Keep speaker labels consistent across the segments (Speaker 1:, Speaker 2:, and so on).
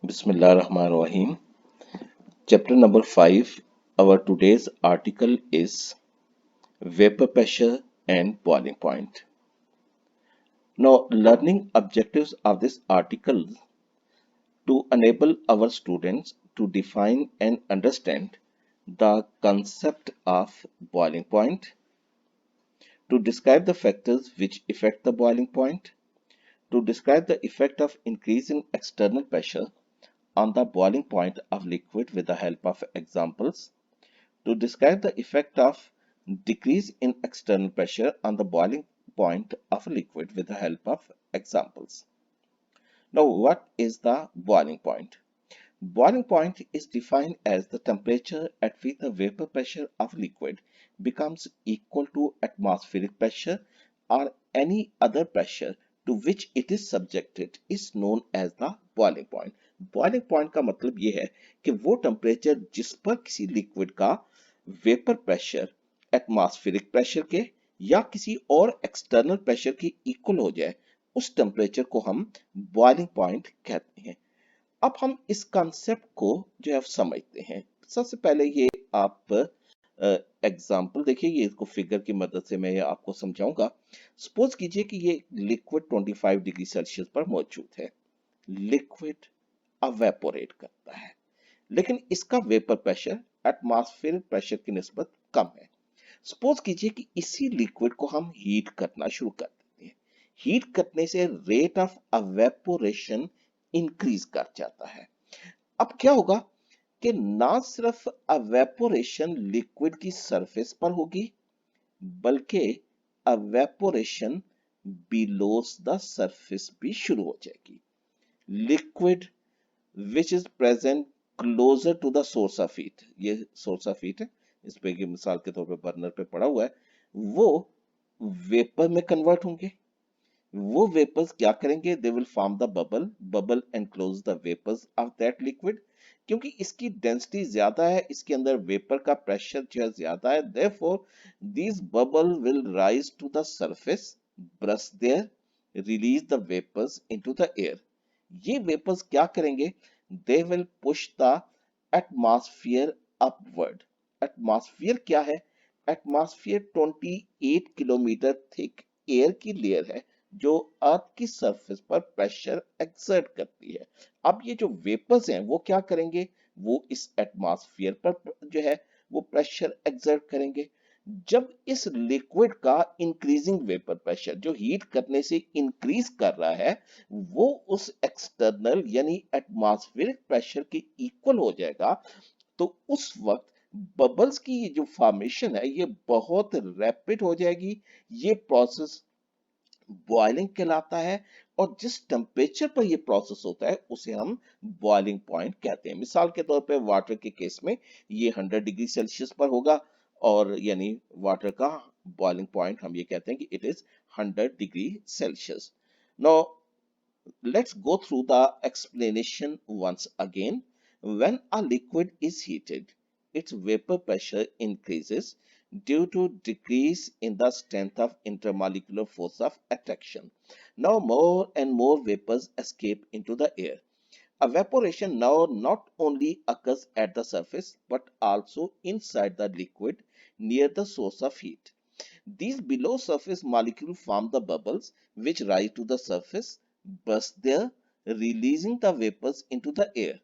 Speaker 1: Bismillahirrahmanirrahim. Chapter number 5. Our today's article is vapor pressure and boiling point. Now, learning objectives of this article to enable our students to define and understand the concept of boiling point, to describe the factors which affect the boiling point, to describe the effect of increasing external pressure on the boiling point of liquid with the help of examples, to describe the effect of decrease in external pressure on the boiling point of a liquid with the help of examples. Now, what is the boiling point? Boiling point is defined as the temperature at which the vapor pressure of liquid becomes equal to atmospheric pressure or any other pressure to which it is subjected is known as the boiling point. Boiling point का मतलब ये है कि वो temperature जिस पर किसी liquid का वेपर प्रेशर एटमॉस्फेरिक प्रेशर के या किसी और एक्सटर्नल प्रेशर के इक्वल हो जाए, उस टेम्परेचर को हम बॉइलिंग पॉइंट कहते हैं। अब हम इस कॉन्सेप्ट को जो है समझते हैं। सबसे पहले ये आप एग्जाम्पल देखिए, ये इसको फिगर की मदद से मैं ये आपको समझाऊंगा। सपोज कीजिए कि ये लिक्विड 25 डिग्री सेल्सियस पर मौजूद है। लिक्विड अवेपोरेट करता है, लेकिन इसका वेपर प्रेशर एटमॉस्फेरिक प्रेशर की निस्बत कम है। सपोज कीजिए कि इसी लिक्विड को हम हीट करना शुरू कर देते हैं। हीट करने से रेट ऑफ अवेपोरेशन इंक्रीज कर जाता है। अब क्या होगा कि ना सिर्फ अवेपोरेशन लिक्विड की सरफेस पर होगी, बल्कि अवेपोरेशन बिलो द सरफेस भी शुरू हो जाएगी। Liquid which is present closer to the source of heat, ये सोर्स ऑफ हीट है, इस पे की मिसाल के तौर पे बर्नर पे पड़ा हुआ है, वो वेपर में कन्वर्ट होंगे। वो वेपर्स क्या करेंगे? They will form the bubble enclose the vapours of that liquid. क्योंकि इसकी डेंसिटी ज्यादा है, इसके अंदर वेपर का प्रेशर जो है ज्यादा है, therefore this bubble will rise to the surface, burst there, release the vapours into the air. ये वेपर्स क्या करेंगे? They will push the atmosphere upward. Atmosphere क्या है? एटमॉस्फेयर 28 किलोमीटर थिक एयर की लेयर है जो अर्थ की सरफेस पर प्रेशर एक्सर्ट करती है। अब ये जो वेपर्स हैं वो क्या करेंगे? वो इस एटमॉस्फेयर पर जो है वो प्रेशर एक्सर्ट करेंगे। जब इस लिक्विड का इंक्रीजिंग वेपर प्रेशर जो हीट करने से इंक्रीज कर रहा है, वो उस एक्सटर्नल यानी एटमॉस्फेरिक प्रेशर के इक्वल हो जाएगा, तो उस वक्त बबल्स की ये जो फॉर्मेशन है ये बहुत रैपिड हो जाएगी। ये प्रोसेस बॉइलिंग कहलाता है, और जिस टेम्परेचर पर यह प्रोसेस होता है उसे हम बॉइलिंग पॉइंट कहते हैं। मिसाल के तौर पे वाटर के केस में ये 100 डिग्री सेल्सियस पर होगा, और यानी वाटर का बॉइलिंग पॉइंट हम ये कहते हैं कि it is 100 degree Celsius. Now let's go through the explanation once again. When a liquid is heated, its vapor pressure increases due to decrease in the strength of intermolecular force of attraction. Now more and more vapors escape into the air. Evaporation now not only occurs at the surface but also inside the liquid near the source of heat. These below surface molecules form the bubbles which rise to the surface, burst there, releasing the vapors into the air.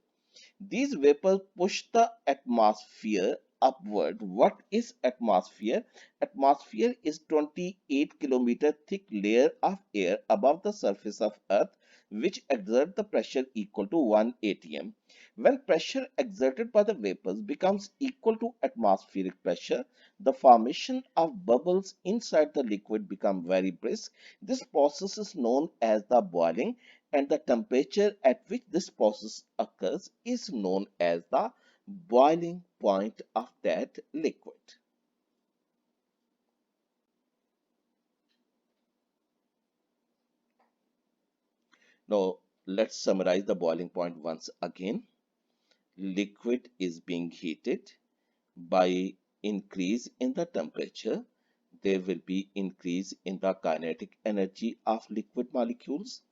Speaker 1: These vapors push the atmosphere upward. What is atmosphere? Atmosphere is 28 kilometer thick layer of air above the surface of Earth which exert the pressure equal to 1 atm. When pressure exerted by the vapors becomes equal to atmospheric pressure, the formation of bubbles inside the liquid become very brisk. This process is known as the boiling, and the temperature at which this process occurs is known as the boiling point of that liquid. Now, let's summarize the boiling point once again. liquid is being heated, by increase in the temperature, there will be increase in the kinetic energy of liquid molecules.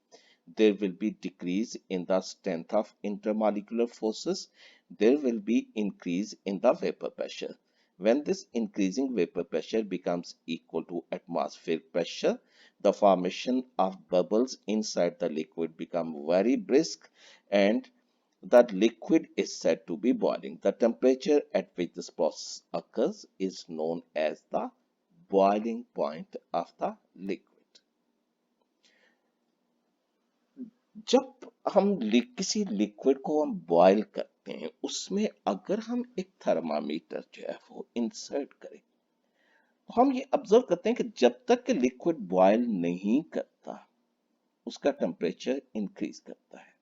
Speaker 1: There will be decrease in the strength of intermolecular forces. There will be increase in the vapor pressure. When this increasing vapor pressure becomes equal to atmospheric pressure, the formation of bubbles inside the liquid become very brisk, and that liquid is said to be boiling. The temperature at which this process occurs is known as the boiling point of the liquid. जब हम किसी liquid को हम boil करते हैं, उसमें अगर हम एक थर्मामीटर जो है वो इंसर्ट करें, तो हम ये ऑब्जर्व करते हैं कि जब तक कि लिक्विड बॉयल नहीं करता, उसका टेम्परेचर इंक्रीज करता है।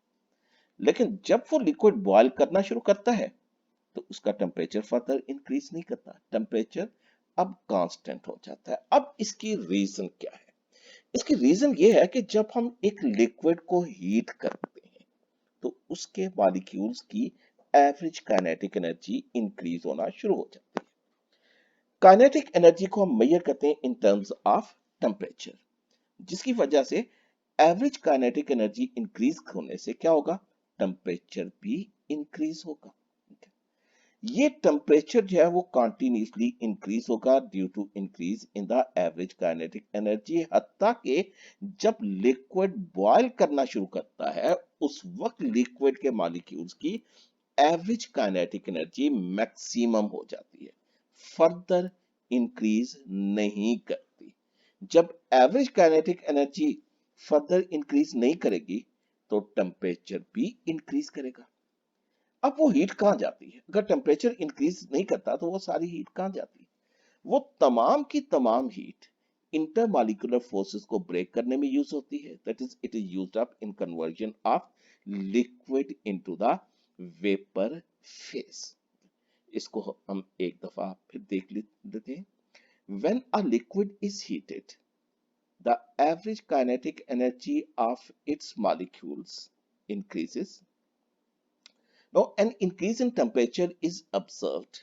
Speaker 1: लेकिन जब वो लिक्विड बॉयल करना शुरू करता है, तो उसका टेम्परेचर फर्दर इंक्रीज नहीं करता, टेम्परेचर अब कांस्टेंट हो जाता है। अब इसकी रीजन क्या है? इसकी रीजन ये है कि जब हम एक लिक्विड को हीट करते हैं, तो उसके मॉलिक्यूल्स की एवरेज काइनेटिक एनर्जी इंक्रीज होना शुरू हो जाती है। काइनेटिक एनर्जी को हम मेजर करते हैं इन टर्म्स ऑफ टेम्परेचर, जिसकी वजह से एवरेज काइनेटिक एनर्जी इंक्रीज होने से क्या होगा? टेम्परेचर भी इंक्रीज होगा। ये टेम्परेचर जो है वो कंटिन्यूसली इंक्रीज होगा due to increase in the average kinetic energy, हत्ता कि जब लिक्विड बॉयल करना शुरू करता है, उस वक्त लिक्विड के मॉलिक्यूल्स की एवरेज काइनेटिक एनर्जी मैक्सिमम हो जाती है, फर्दर इंक्रीज नहीं करती। जब average kinetic energy further increase नहीं करेगी, तो टेम्परेचर भी इंक्रीज करेगा। अब वो हीट कहां जाती है? अगर टेम्परेचर इंक्रीज नहीं करता, तो वो सारी हीट कहां जाती है? वो तमाम की तमाम हीट इंटरमॉलिक्यूलर फोर्सेस को ब्रेक करने में यूज होती है। That is it is used up in conversion of liquid into the vapour phase. इसको हम एक दफा फिर देख लेते हैं। When a liquid is heated, the average kinetic energy of its molecules increases. Now, an increase in temperature is observed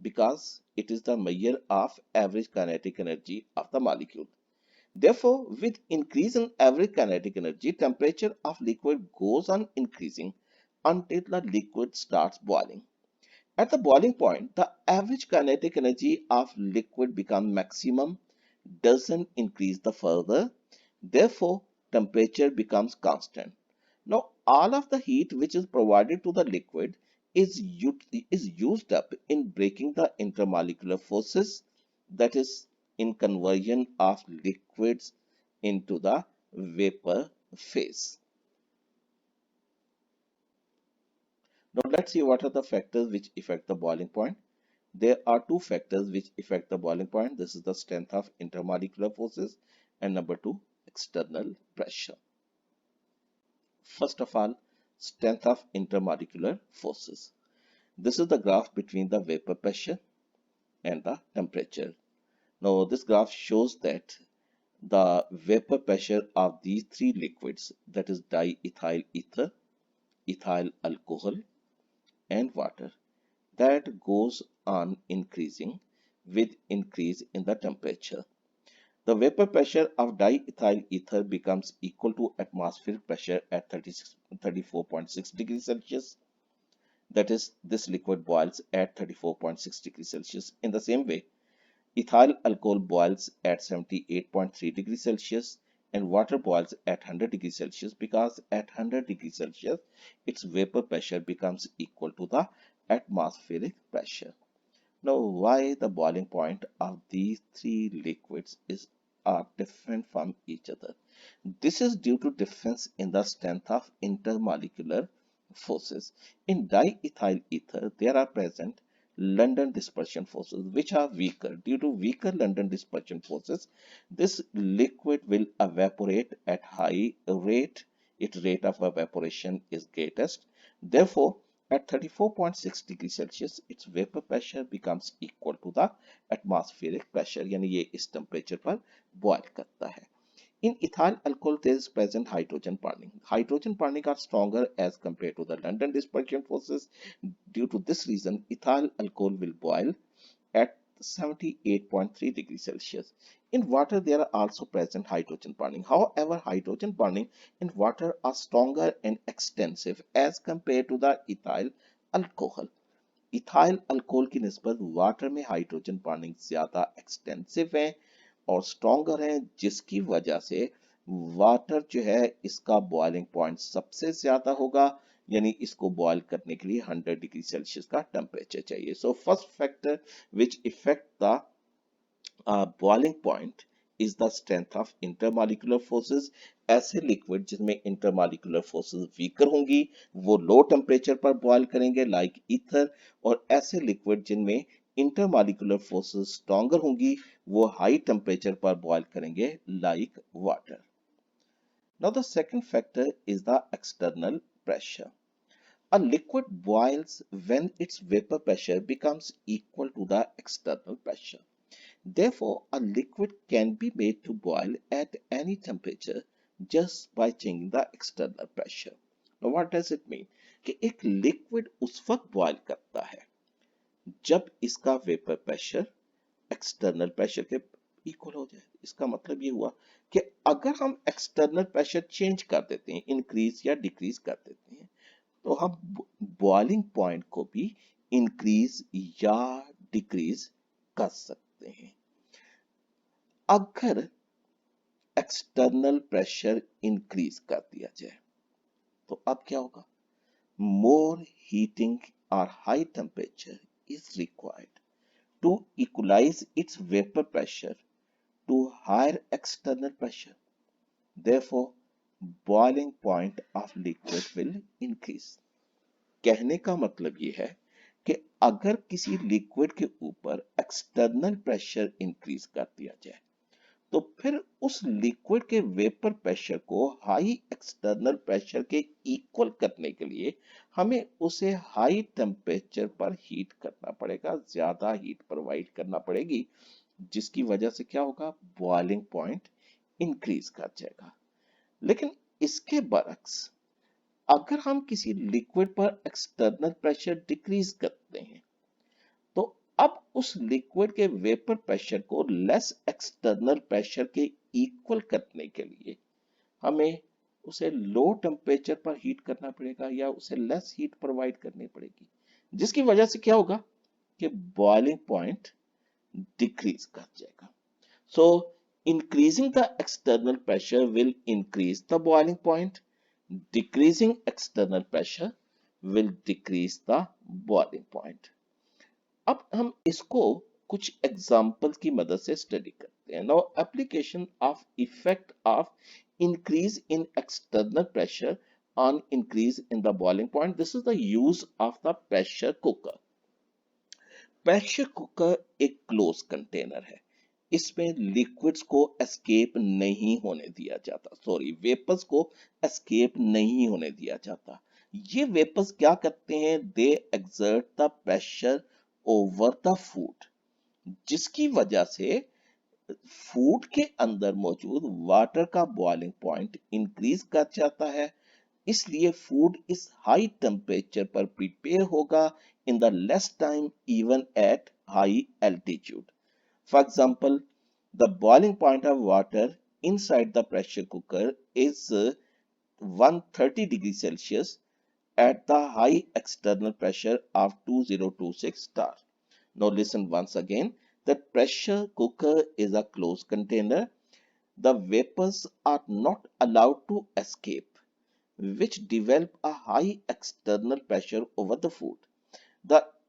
Speaker 1: because it is the measure of average kinetic energy of the molecule. Therefore, with increase in average kinetic energy, temperature of liquid goes on increasing until the liquid starts boiling. At the boiling point, the average kinetic energy of liquid becomes maximum, doesn't increase the further. Therefore, temperature becomes constant. Now, all of the heat which is provided to the liquid is used up in breaking the intermolecular forces, that is, in conversion of liquids into the vapor phase. Now, let's see what are the factors which affect the boiling point. There are two factors which affect the boiling point. This is the strength of intermolecular forces, and number two, external pressure. First of all, strength of intermolecular forces. This is the graph between the vapor pressure and the temperature. Now, this graph shows that the vapor pressure of these three liquids, that is diethyl ether, ethyl alcohol, and water, that goes on increasing with increase in the temperature. The vapor pressure of diethyl ether becomes equal to atmospheric pressure at 34.6 degrees Celsius. That is, this liquid boils at 34.6 degrees Celsius. In the same way, ethyl alcohol boils at 78.3 degrees Celsius, and water boils at 100 degrees Celsius, because at 100 degrees Celsius, its vapor pressure becomes equal to the atmospheric pressure. Now, why the boiling point of these three liquids are different from each other? This is due to difference in the strength of intermolecular forces. In diethyl ether, there are present London dispersion forces which are weaker. Due to weaker London dispersion forces, this liquid will evaporate at high rate. Its rate of evaporation is greatest. Therefore, at 34.6 degrees Celsius, its vapor pressure becomes equal to the atmospheric pressure, यानी ये इस temperature पर boil करता है। In ethyl alcohol, there is present hydrogen bonding. Hydrogen bonding are stronger as compared to the London dispersion forces. Due to this reason, ethyl alcohol will boil at 78.3 degrees Celsius. In water, there are also present hydrogen bonding. However, hydrogen bonding in water are stronger and extensive as compared to the ethyl alcohol. Ethyl alcohol की निस्बत water में hydrogen bonding ज्यादा extensive है और stronger है, जिसकी वजह से वाटर जो है इसका बॉइलिंग पॉइंट सबसे ज्यादा होगा, यानी इसको बॉयल करने के लिए 100 डिग्री सेल्सियस का टेम्परेचर चाहिए. So first factor which effect the boiling point is the strength of intermolecular forces. ऐसे लिक्विड जिसमें इंटरमॉलिक्यूलर फोर्सेस वीकर होंगी वो लो टेम्परेचर पर बॉयल करेंगे लाइक ईथर, और ऐसे लिक्विड जिनमें इंटरमॉलिक्यूलर फोर्सेस स्ट्रॉन्गर होंगी वो हाई टेम्परेचर पर बॉयल करेंगे like water. Now the second factor is the external pressure. A liquid boils when its vapor pressure becomes equal to the external pressure. Therefore, a liquid can be made to boil at any temperature just by changing the external pressure. Now, what does it mean? कि एक liquid उस वक्त boil करता है जब इसका vapor pressure external pressure के equal हो जाए. इसका मतलब ये हुआ कि अगर हम external pressure change कर देते हैं, increase या decrease कर देते हैं, तो हम boiling point को भी increase या decrease कर सकते हैं. अगर एक्सटर्नल प्रेशर इंक्रीज कर दिया जाए तो अब क्या होगा? मोर हीटिंग और high temperature is required to equalise its vapour pressure to higher external pressure. Therefore boiling point of liquid will increase. कहने का मतलब ये है कि अगर किसी लिक्विड के ऊपर एक्सटर्नल प्रेशर इंक्रीज कर दिया जाए तो फिर उस लिक्विड के वेपर प्रेशर को हाई एक्सटर्नल प्रेशर के इक्वल करने के लिए हमें उसे हाई टेम्परेचर पर हीट करना पड़ेगा, ज्यादा हीट प्रोवाइड करना पड़ेगी, जिसकी वजह से क्या होगा? बॉइलिंग पॉइंट इंक्रीज कर जाएगा. लेकिन इसके बरक्स अगर हम किसी लिक्विड पर एक्सटर्नल प्रेशर डिक्रीज करते हैं तो अब उस लिक्विड के वेपर प्रेशर को लेस एक्सटर्नल प्रेशर के इक्वल करने के लिए हमें उसे लो टेम्परेचर पर हीट करना पड़ेगा या उसे लेस हीट प्रोवाइड करनी पड़ेगी, जिसकी वजह से क्या होगा कि बॉइलिंग पॉइंट डिक्रीज कर जाएगा. सो increasing the external pressure will increase the boiling point, decreasing external pressure will decrease the boiling point. अब हम इसको कुछ एग्जाम्पल की मदद से स्टडी करते हैं. Now application of effect of increase in external pressure on increase in the boiling point. This is the use of the pressure cooker. Pressure cooker एक क्लोज कंटेनर है. इसमें लिक्विड्स को एस्केप नहीं होने दिया जाता, सॉरी वेपर्स को escape नहीं होने दिया जाता. ये वेपर्स क्या करते हैं? They exert the pressure over the food, जिसकी वजह से फूड के अंदर मौजूद वाटर का बॉइलिंग पॉइंट इंक्रीज कर जाता है. इसलिए फूड इस हाई टेम्परेचर पर प्रिपेयर होगा in the less time even at high altitude. For example, the boiling point of water inside the pressure cooker is 130 degrees Celsius at the high external pressure of 2026 star. Now listen once again. The pressure cooker is a closed container. The vapors are not allowed to escape, which develop a high external pressure over the food.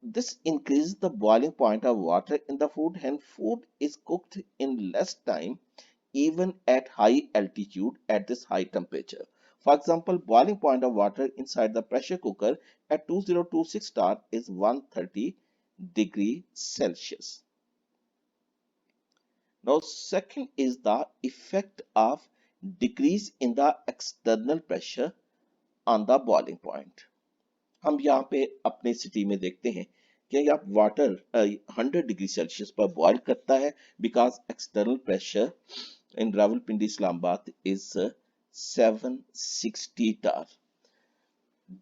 Speaker 1: This increases the boiling point of water in the food, and food is cooked in less time even at high altitude at this high temperature. For example, boiling point of water inside the pressure cooker at 2026 star is 130 degree Celsius. Now, second is the effect of decrease in the external pressure on the boiling point. हम यहाँ पे अपने city में देखते हैं कि आप water 100 degree Celsius पर बॉयल करता है because external pressure in Rawalpindi, Islamabad is 760 tar,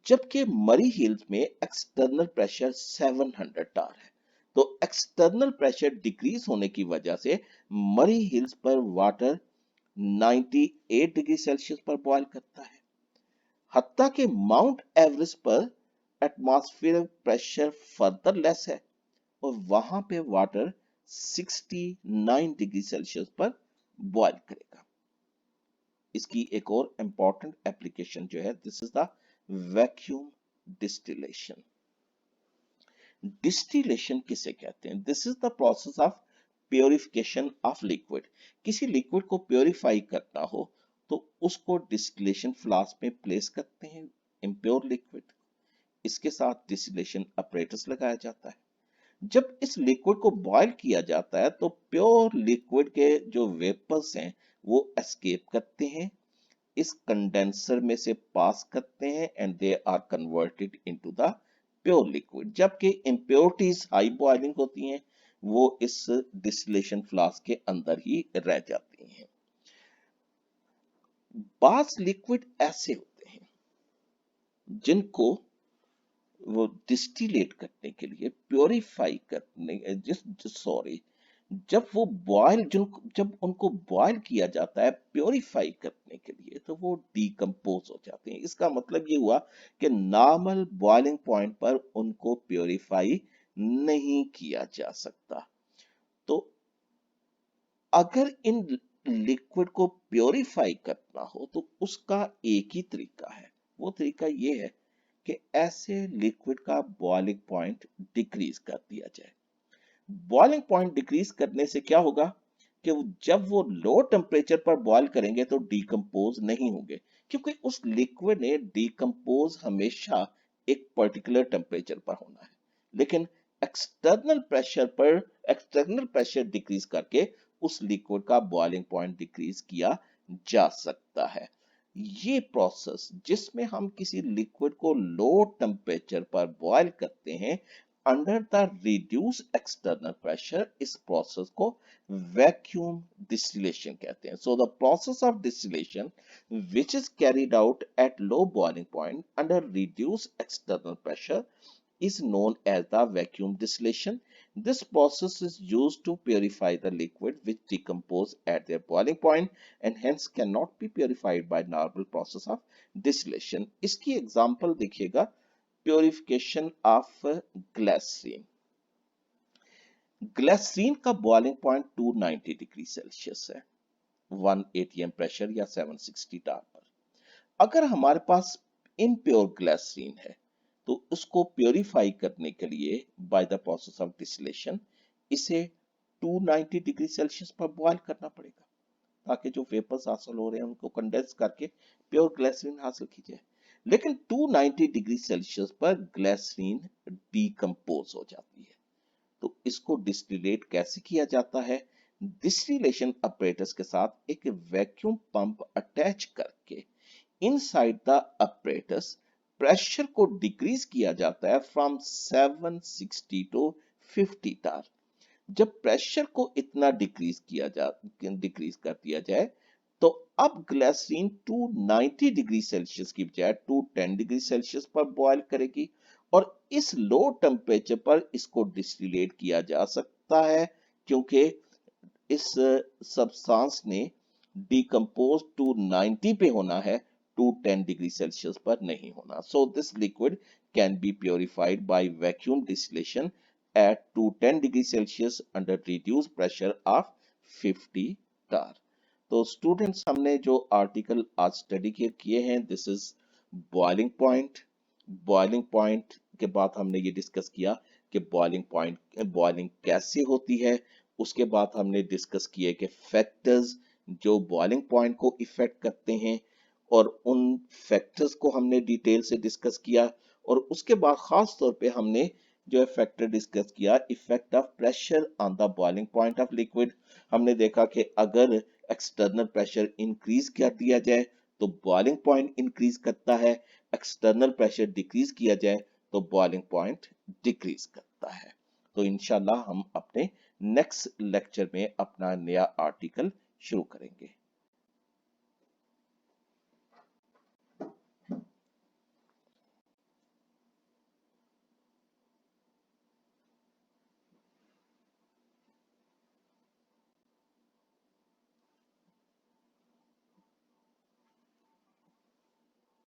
Speaker 1: जबकि मरी हिल्स में एक्सटर्नल प्रेशर 700 टार है। तो एक्सटर्नल प्रेशर डिक्रीज होने की वजह से मरी हिल्स पर वाटर 98 डिग्री सेल्सियस पर बॉयल करता है, हत्ता कि माउंट एवरेस्ट पर एटमॉस्फेरिक प्रेशर फर्दर लेस है और वहां पे वाटर 69 डिग्री सेल्सियस पर बॉयल करेगा। इसकी एक और इंपॉर्टेंट एप्लीकेशन जो है, this is the vacuum distillation. Distillation किसे कहते हैं? This is the process of purification of liquid. किसी लिक्विड को प्योरीफाई करना हो तो उसको डिस्टिलेशन फ्लास्क में प्लेस करते हैं, इम्प्योर लिक्विड। इसके साथ डिस्टिलेशन अपरेटस लगाया जाता है। जब इस लिक्विड को बॉयल किया जाता है तो प्योर लिक्विड के जो वेपर्स हैं वो एस्केप करते हैं, इस कंडेंसर में से पास करते हैं and they are converted into the pure liquid. जबकि इम्प्योरिटीज हाई बॉइलिंग होती हैं, वो इस डिस्टिलेशन फ्लास्क के अंदर ही रह जाती हैं। बास लिक्विड ऐसे होते हैं जिनको वो डिस्टिलेट करने के लिए, प्योरीफाई करने, सॉरी, जब वो बॉयल जब उनको बॉयल किया जाता है प्योरीफाई करने के लिए तो वो डीकम्पोज हो जाते हैं। इसका मतलब ये हुआ कि नॉर्मल बॉइलिंग पॉइंट पर उनको प्योरीफाई नहीं किया जा सकता। तो अगर इन लिक्विड को प्योरीफाई करना हो तो उसका एक ही तरीका है, वो तरीका ये है कि ऐसे लिक्विड का बॉइलिंग पॉइंट डिक्रीज कर दिया जाए। बॉइलिंग पॉइंट डिक्रीज करने से क्या होगा कि जब वो लो टेम्परेचर पर बॉयल करेंगे तो डीकम्पोज नहीं होंगे, क्योंकि उस लिक्विड ने डीकम्पोज हमेशा एक पर्टिकुलर टेम्परेचर पर होना है। लेकिन एक्सटर्नल प्रेशर डिक्रीज करके उस लिक्विड का बॉइलिंग पॉइंट डिक्रीज किया जा सकता है। ये प्रोसेस जिसमें हम किसी लिक्विड को लो टेम्परेचर पर बॉयल करते हैं under the reduce external pressure, इस प्रोसेस को वैक्यूम डिस्टिलेशन कहते हैं। So the process of distillation which is carried out at low boiling point under reduced external pressure is known as the vacuum distillation. This process is used to purify the liquid which decompose at their boiling point and hence cannot be purified by normal process of distillation. इसकी example देखिएगा, purification of glycerine. Glycerine का boiling point 290 degree Celsius है, 1 atm pressure या 760 टार पर। अगर हमारे पास impure glycerine है तो उसको प्योरीफाई करने के लिए by the process of distillation इसे 290 डिग्री सेल्सियस पर बॉयल करना पड़ेगा, ताकि जो वेपर्स हासिल हो रहे हैं उनको कंडेंस करके प्योर ग्लिसरीन हासिल की जाए। लेकिन 290 डिग्री सेल्सियस पर ग्लिसरीन डीकम्पोज हो जाती है। तो इसको डिस्टिलेट कैसे किया जाता है? डिस्टिलेशन अपरेटस के साथ एक वैक्यूम पंप अटैच करके इनसाइड द अपरेटस प्रेशर को डिक्रीज किया जाता है फ्रॉम 760 टू 50 टार। जब प्रेशर को इतना डिक्रीज कर दिया जाए तो अब ग्लिसरीन 290 डिग्री सेल्सियस की बजाय 210 डिग्री सेल्सियस पर बॉयल करेगी और इस लो टेम्परेचर पर इसको डिस्टिलेट किया जा सकता है, क्योंकि इस सब्सटेंस ने डिकम्पोज 290 पे होना है, 210 डिग्री सेल्सियस पर नहीं होना। So this liquid can be purified by vacuum distillation at 210 degree Celsius under reduced pressure of 50 टार। तो स्टूडेंट्स, हमने जो आर्टिकल आज स्टडी किए हैं, this is boiling point. Boiling point के बाद हमने ये डिस्कस किया कि बॉइलिंग कैसे होती है। उसके बाद हमने डिस्कस किए कि फैक्टर्स जो बॉइलिंग पॉइंट को इफेक्ट करते हैं और उन फैक्टर्स को हमने डिटेल से डिस्कस किया। और उसके बाद खास तौर पे हमने जो है फैक्टर डिस्कस किया, effect of pressure on the boiling point of liquid. हमने देखा कि अगर एक्सटर्नल प्रेशर इंक्रीज कर दिया जाए तो बॉइलिंग पॉइंट इंक्रीज करता है, एक्सटर्नल प्रेशर डिक्रीज किया जाए तो बॉइलिंग पॉइंट डिक्रीज करता है। तो इंशाल्लाह हम अपने नेक्स्ट लेक्चर में अपना नया आर्टिकल शुरू करेंगे।